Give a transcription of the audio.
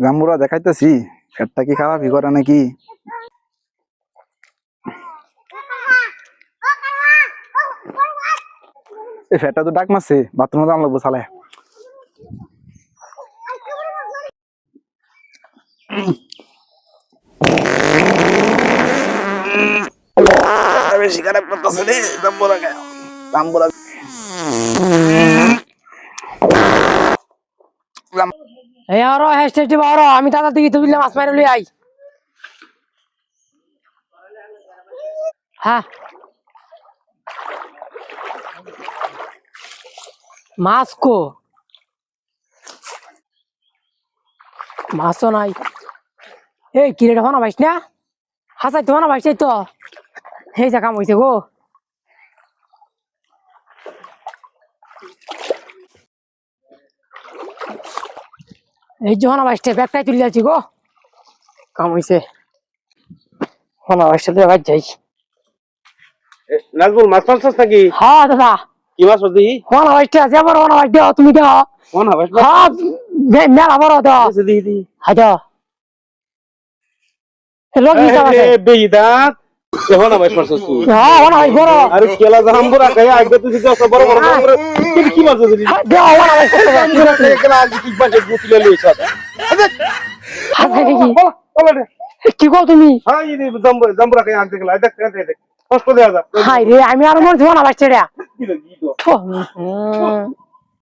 জাম্বুরা দেখাইতেছি পেটটা কি খাওয়া ভি করে নাকি? এই ফেটটা তো ডাক মারছে, বাথরুমে দাম লাগবো সালে। বেশি খারাপ করতেছে রে জাম্বুরা গায়ে। জাম্বুরা এই আরো হেস্টেটি বারো আমি দাদা দিকে তুই মাছ মারি লই আই। হ্যাঁ মাছ কো মাছও নাই। এই কিরেটা হনা ভাইস না হাসাই তো হনা ভাইস তো সেই যা কাম হইছে গো। এই যে হনা ভাইসটা ব্যাগটাই তুলে যাচ্ছি গো, কাম হইছে। হনা ভাইসটা দিয়ে ভাই যাই। নাজমুল মাছ মারছস নাকি? হ্যাঁ দাদা কি মাছ মারছি? হনা ভাইসটা আছে আমার, হনা ভাইস দাও তুমি দাও। কোন হবে? হ্যাঁ মেলা বড় দাও। দি দি। হ্যাঁ দাও লগি যাওয়া এ বেইদাত এখন মাছ মারছস তুই? হ্যাঁ হনা ভাই বড়। আরে কেলা জাম্বুরা গায়ে আগে তুই যত বড় বড় করে তুই কি মাছ দিলি? দাও হনা ভাই জাম্বুরা গায়ে কেলা আগে কি বাজে গুতিলে লইছ। হাসাই দেখি বল রে। কি কও তুমি? হ্যাঁ এই জাম্বুরা গায়ে আগে গেলা দেখ দেখ কষ্ট দেয়া যা। হাই রে আমি আর মোর ধোনা বাচ্চাটা কি রে কি তো?